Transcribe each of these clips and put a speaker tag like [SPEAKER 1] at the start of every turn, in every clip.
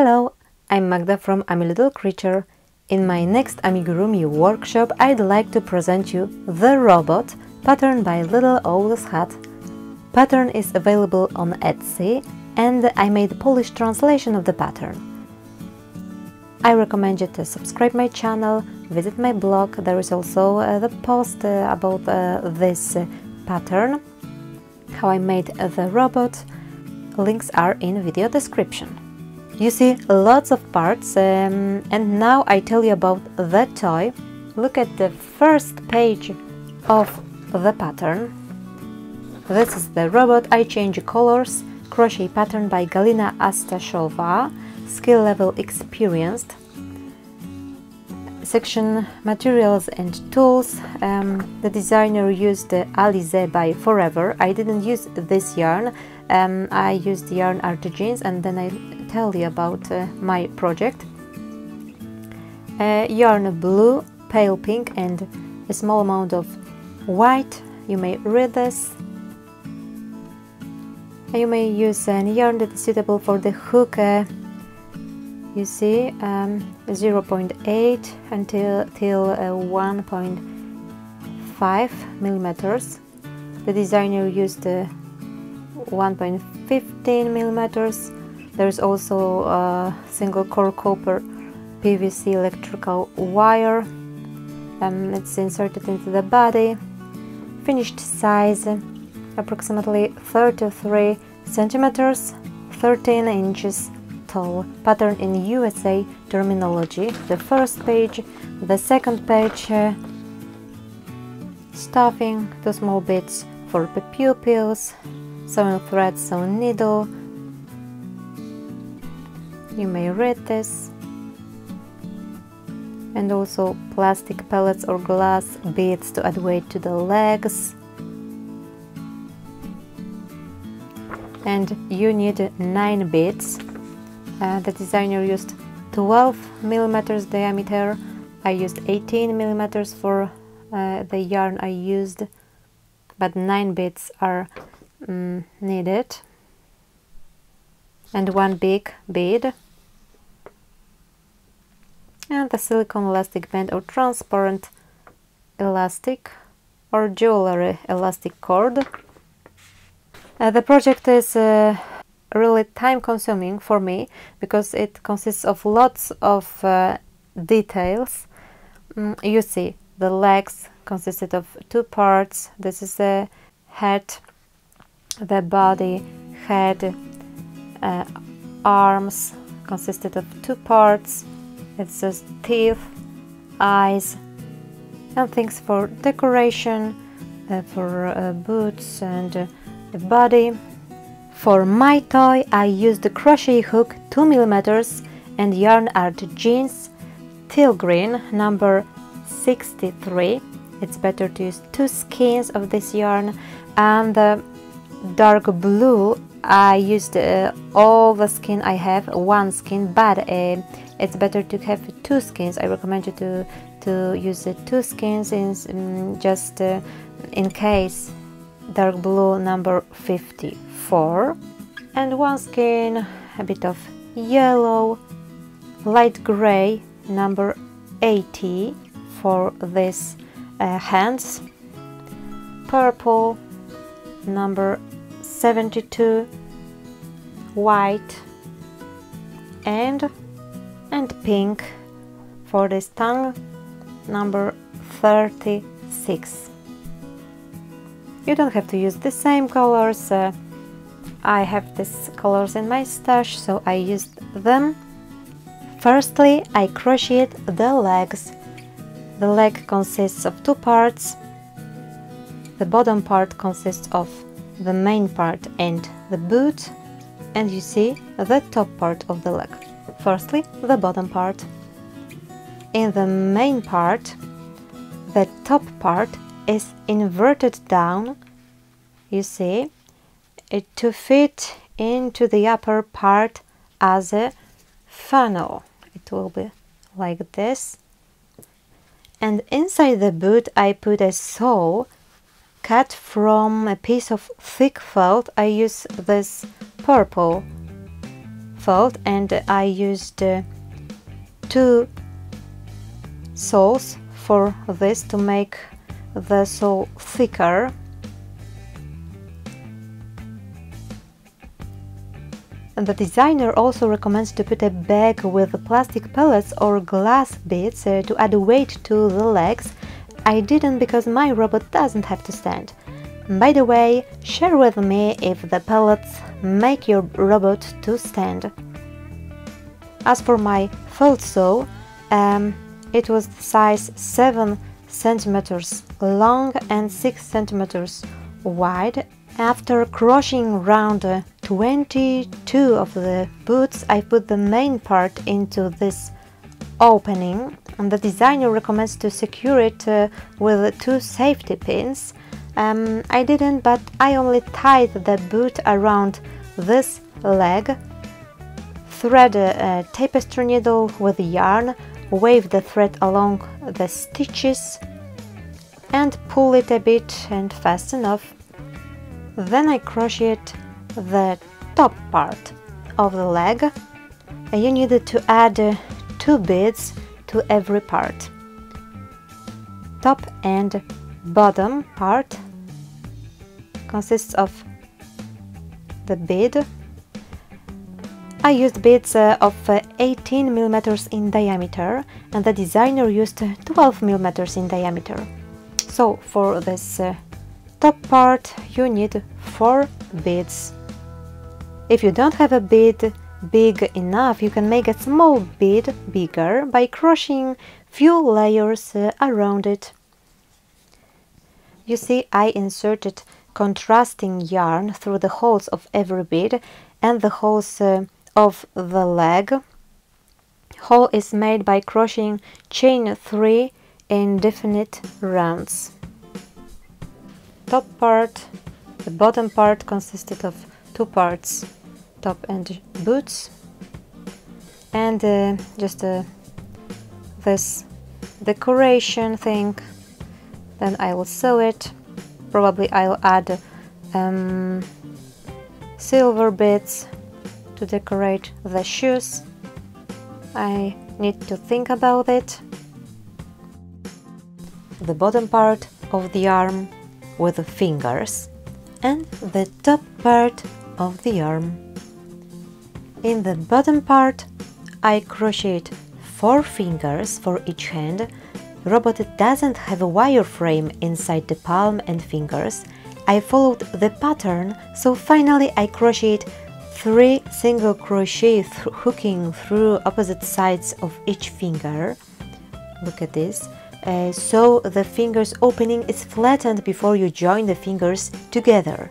[SPEAKER 1] Hello, I'm Magda from I'm a Little Creature. In my next Amigurumi workshop, I'd like to present you the robot pattern by LittleOwlsHut. Pattern is available on Etsy, and I made a Polish translation of the pattern. I recommend you to subscribe my channel, visit my blog. There is also the post about this pattern, how I made the robot. Links are in video description. You see lots of parts, and now I tell you about the toy. Look at the first page of the pattern. This is the robot. I change colors. Crochet pattern by Galina Astashova. Skill level experienced. Section materials and tools. The designer used Alize by Forever. I didn't use this yarn. I used yarn Artigines, and then I tell you about my project. Yarn blue, pale pink, and a small amount of white. You may read this. You may use a yarn that is suitable for the hook. You see, 0.8 until 1.5 millimeters. The designer used 1.15 millimeters. There's also a single core copper PVC electrical wire. It's inserted into the body. Finished size approximately 33 centimeters, 13 inches tall. Pattern in USA terminology. The first page, the second page, stuffing, 2 small bits for the pupils, sewing thread, sewing needle. You may read this. And also plastic pellets or glass beads to add weight to the legs. And you need 9 beads. The designer used 12 millimeters diameter. I used 18 millimeters for the yarn I used, but 9 beads are needed. And 1 big bead. And the silicone elastic band or transparent elastic or jewelry elastic cord. The project is really time-consuming for me because it consists of lots of details. You see, the legs consisted of 2 parts. This is the head, the body, head, arms consisted of 2 parts. It says teeth, eyes, and things for decoration, for boots and the body. For my toy, I used the crochet hook 2 millimeters and yarn art jeans teal green number 63. It's better to use 2 skeins of this yarn. And the dark blue, I used all the skein I have, 1 skein, but it's better to have 2 skeins. I recommend you to use 2 skeins just in case. Dark blue number 54, and 1 skein, a bit of yellow, light gray number 80 for this hands, purple number 72, white and pink for this tongue number 36. You don't have to use the same colors. I have these colors in my stash, so I used them. Firstly, I crocheted the legs. The leg consists of 2 parts. The bottom part consists of the main part and the boot, and you see the top part of the leg. Firstly, the bottom part. In the main part, the top part is inverted down, you see, to fit into the upper part as a funnel. It will be like this. And inside the boot I put a sole cut from a piece of thick felt. I use this purple fold, and I used 2 soles for this to make the sole thicker. And the designer also recommends to put a bag with plastic pellets or glass bits to add weight to the legs. I didn't because my robot doesn't have to stand. By the way, share with me if the pellets make your robot to stand. As for my fold saw, it was size 7 centimeters long and 6 centimeters wide. After crocheting round 22 of the boots, I put the main part into this opening, and the designer recommends to secure it with 2 safety pins. I didn't, but I only tied the boot around this leg, thread a tapestry needle with yarn, wave the thread along the stitches and pull it a bit and fast enough. Then I crocheted the top part of the leg. You needed to add 2 beads to every part. Top and bottom part consists of the bead. I used beads of 18 mm in diameter, and the designer used 12 mm in diameter. So for this top part you need 4 beads. If you don't have a bead big enough, you can make a small bead bigger by crocheting few layers around it. You see, I inserted contrasting yarn through the holes of every bead and the holes of the leg. Hole is made by crocheting chain 3 indefinite rounds. Top part, the bottom part consisted of 2 parts, top and boots, and just this decoration thing. Then I will sew it. Probably I'll add silver bits to decorate the shoes. I need to think about it. The bottom part of the arm with the fingers and the top part of the arm. In the bottom part I crocheted 4 fingers for each hand. Robot doesn't have a wireframe inside the palm and fingers. I followed the pattern, so finally I crocheted 3 single crochet hooking through opposite sides of each finger. Look at this. So the fingers opening is flattened before you join the fingers together.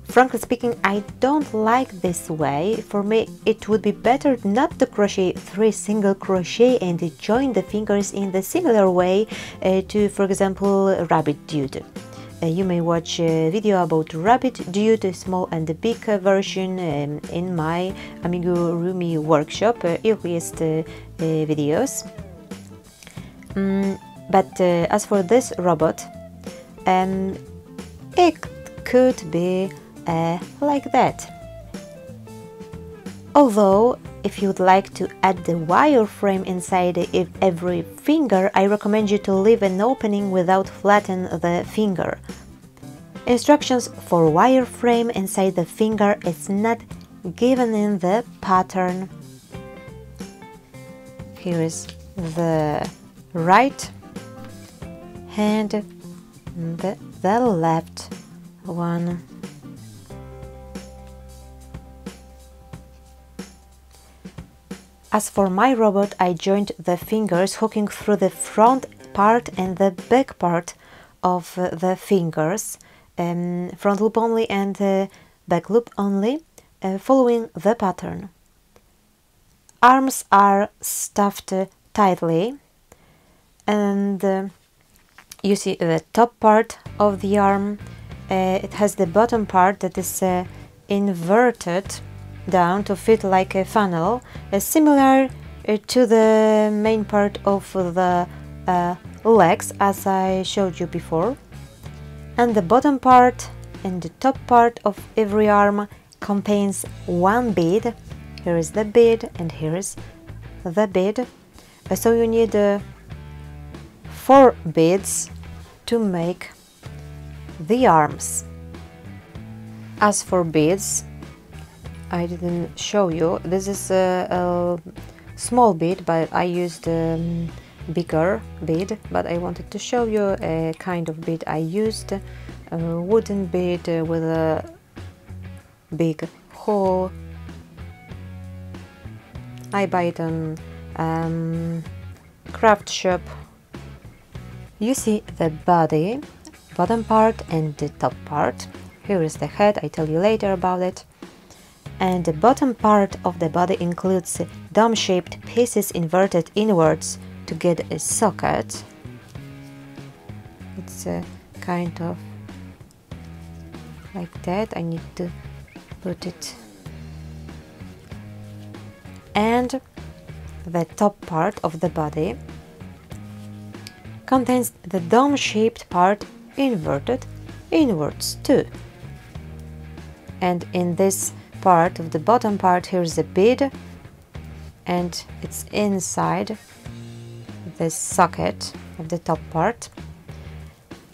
[SPEAKER 1] Frankly speaking, I don't like this way. For me, it would be better not to crochet 3 single crochet and join the fingers in the similar way to, for example, rabbit dude. You may watch a video about rabbit dude, a small and a big version in my Amigurumi workshop, earliest videos. But as for this robot, it could be like that. Although, if you would like to add the wireframe inside every finger, I recommend you to leave an opening without flatten the finger. Instructions for wireframe inside the finger is not given in the pattern. Here is the right hand and the left one. As for my robot, I joined the fingers hooking through the front part and the back part of the fingers, front loop only and back loop only, following the pattern. Arms are stuffed tightly, and you see the top part of the arm. It has the bottom part that is inverted down to fit like a funnel, similar to the main part of the legs, as I showed you before. And the bottom part and the top part of every arm contains one bead. Here is the bead and here is the bead. So you need 4 beads to make the arms. As for beads, I didn't show you. This is a small bead, but I used bigger bead, but I wanted to show you a kind of bead I used, a wooden bead with a big hole. I buy it on craft shop. You see the body, bottom part and the top part. Here is the head, I tell you later about it. And the bottom part of the body includes dome-shaped pieces inverted inwards to get a socket. It's kind of like that. I need to put it. And the top part of the body contains the dome-shaped part inverted inwards too. And in this part of the bottom part, here's a bead, and it's inside this socket of the top part.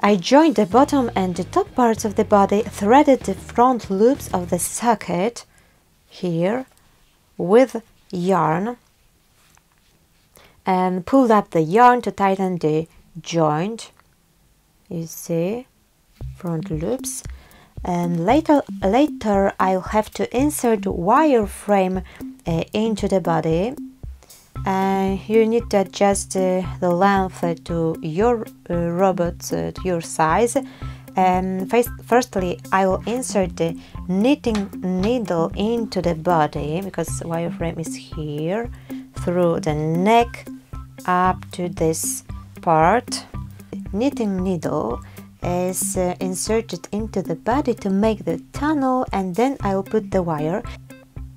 [SPEAKER 1] I joined the bottom and the top parts of the body, threaded the front loops of the socket here with yarn, and pulled up the yarn to tighten the joint. You see, front loops. And later I'll have to insert wire frame into the body. You need to adjust the length to your robot, to your size. Firstly, I will insert the knitting needle into the body, because wireframe is here, through the neck up to this part. Knitting needle is inserted into the body to make the tunnel, and then I will put the wire.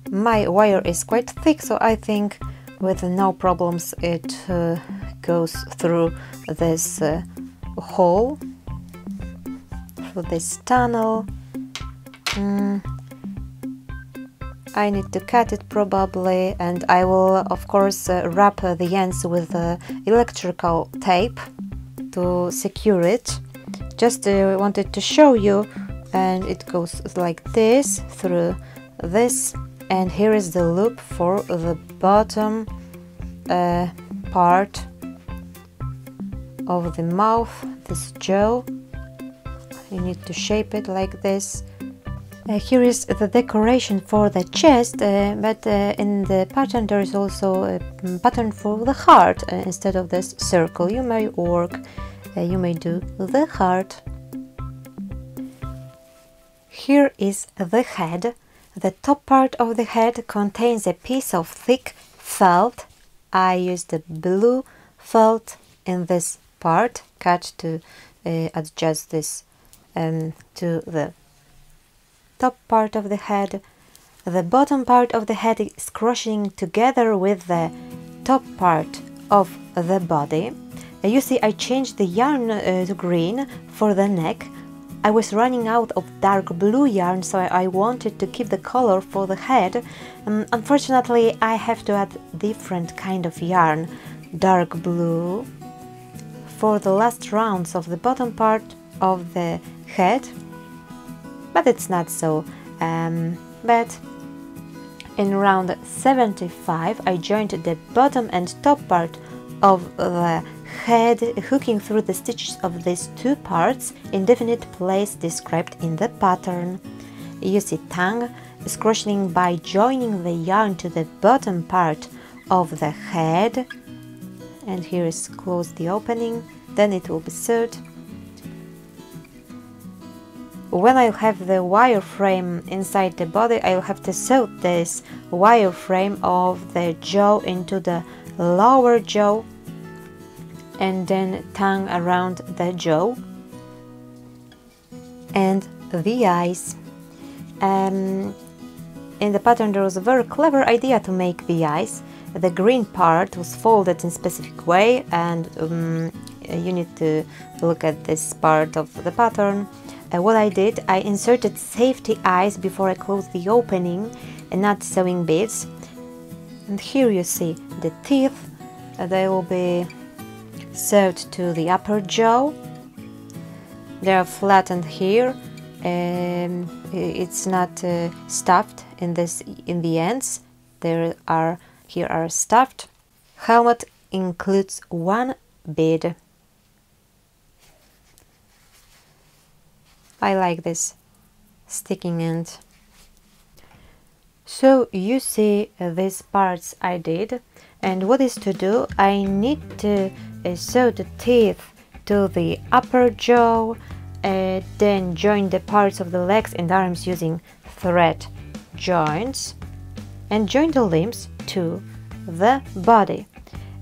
[SPEAKER 1] My wire is quite thick, so I think with no problems it goes through this hole, through this tunnel. I need to cut it probably, and I will of course wrap the ends with electrical tape to secure it. Just wanted to show you, and it goes like this through this, and here is the loop for the bottom part of the mouth, this jaw. You need to shape it like this. Here is the decoration for the chest, but in the pattern there is also a pattern for the heart. Instead of this circle you may do the heart. Here is the head. The top part of the head contains a piece of thick felt. I used the blue felt in this part, cut to adjust this to the top part of the head. The bottom part of the head is crocheting together with the top part of the body. You see, I changed the yarn to green for the neck. I was running out of dark blue yarn, so I wanted to keep the color for the head. Unfortunately, I have to add different kind of yarn, dark blue, for the last rounds of the bottom part of the head. But it's not so bad. In round 75, I joined the bottom and top part of the head, hooking through the stitches of these two parts in definite place described in the pattern. You see tongue is crocheting by joining the yarn to the bottom part of the head, and here is close the opening, then it will be sewed. When I have the wire frame inside the body, I will have to sew this wire frame of the jaw into the lower jaw, and then tongue around the jaw and the eyes. In the pattern there was a very clever idea to make the eyes. The green part was folded in a specific way, and you need to look at this part of the pattern. what I did, I inserted safety eyes before I closed the opening and not sewing beads. And here you see the teeth. They will be sewed to the upper jaw. They are flattened here. It's not stuffed in the ends. Here are stuffed. Helmet includes one bead. I like this sticking end. So you see these parts I did, and what is to do? I need to sew the teeth to the upper jaw, then join the parts of the legs and arms using thread joints, and join the limbs to the body.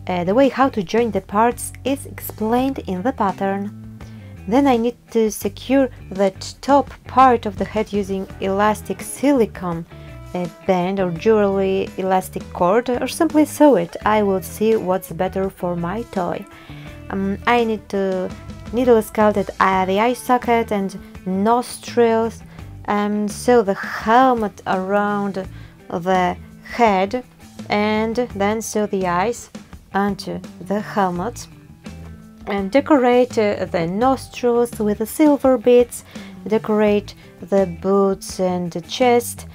[SPEAKER 1] The way how to join the parts is explained in the pattern. Then I need to secure the top part of the head using elastic silicone band or jewelry elastic cord, or simply sew it. I will see what's better for my toy. I need to needle sculpt the eye socket and nostrils, sew the helmet around the head, and then sew the eyes onto the helmet, and decorate the nostrils with the silver beads, decorate the boots and the chest,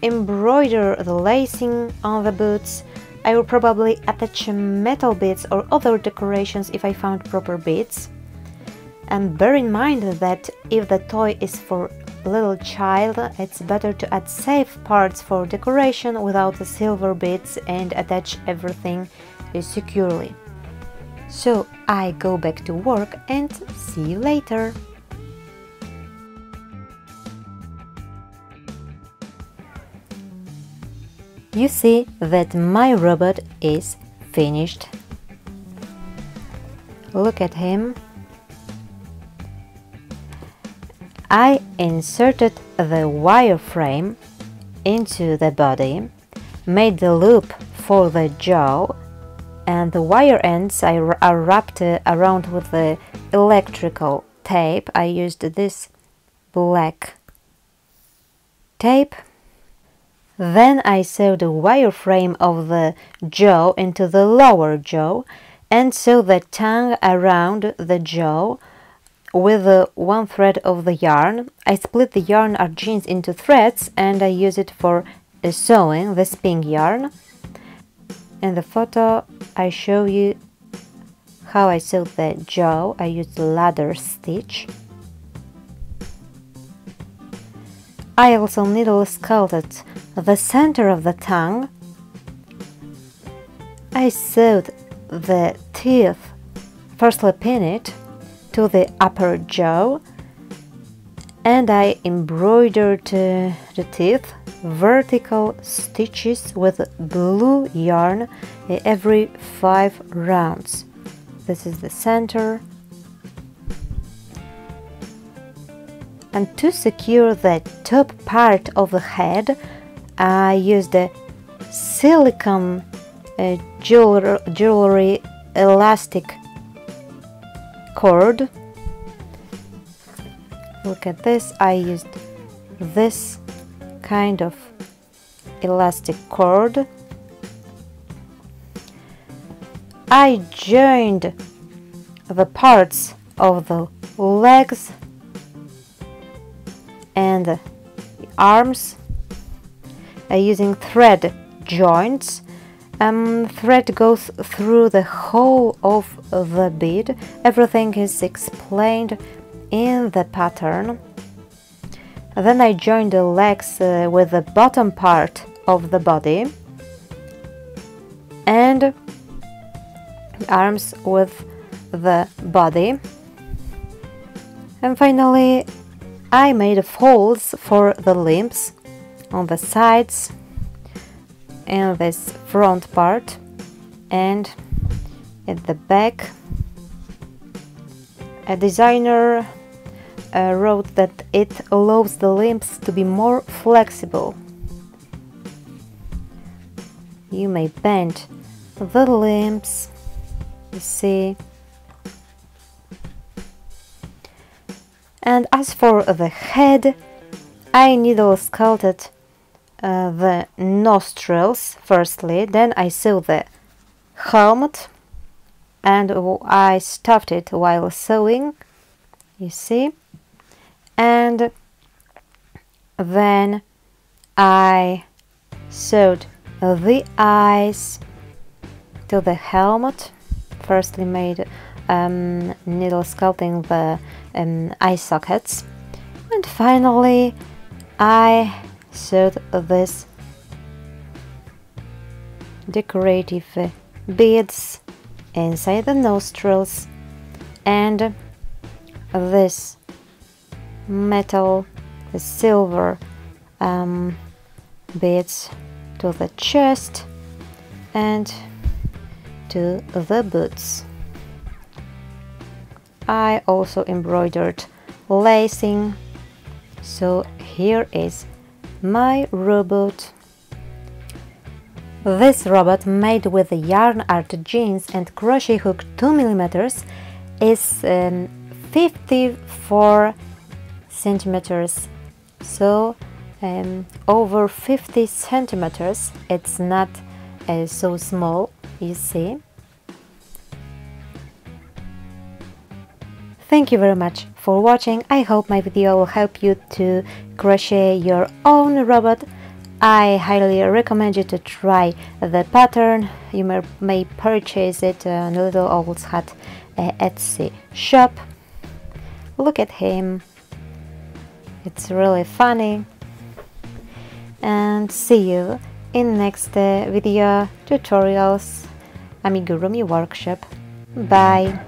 [SPEAKER 1] embroider the lacing on the boots. I will probably attach metal beads or other decorations if I found proper beads. And bear in mind that if the toy is for little child, it's better to add safe parts for decoration without the silver beads and attach everything securely. So I go back to work and see you later. You see that my robot is finished. Look at him. I inserted the wireframe into the body, made the loop for the jaw, and the wire ends are wrapped around with the electrical tape. I used this black tape. Then I sewed the wireframe of the jaw into the lower jaw and sewed the tongue around the jaw with one thread of the yarn. I split the yarn or jeans into threads and I use it for sewing this pink yarn. In the photo I show you how I sewed the jaw. I used the ladder stitch. I also needle sculpted the center of the tongue. I sewed the teeth, firstly pin it to the upper jaw, and I embroidered the teeth vertical stitches with blue yarn every 5 rounds. This is the center. And to secure the top part of the head, I used a silicone jewelry elastic cord. Look at this. I used this kind of elastic cord. I joined the parts of the legs and the arms using thread joints. Thread goes through the whole of the bead. Everything is explained in the pattern. Then I joined the legs with the bottom part of the body and arms with the body. And finally I made folds for the limbs on the sides and this front part and at the back. A designer wrote that it allows the limbs to be more flexible. You may bend the limbs, you see. And as for the head, I needle sculpted the nostrils firstly, then I sewed the helmet and I stuffed it while sewing, you see, and then I sewed the eyes to the helmet. Firstly made needle sculpting the eye sockets, and finally I sewed this decorative beads inside the nostrils and this metal, the silver beads to the chest and to the boots. I also embroidered lacing, so here is my robot. This robot, made with the yarn art jeans and crochet hook 2mm, is 54 centimeters, so over 50 centimeters. It's not so small, you see. Thank you very much for watching. I hope my video will help you to crochet your own robot. I highly recommend you to try the pattern. You may purchase it on LittleOwlsHut Etsy shop. Look at him. It's really funny. And see you in next video tutorials Amigurumi workshop. Bye.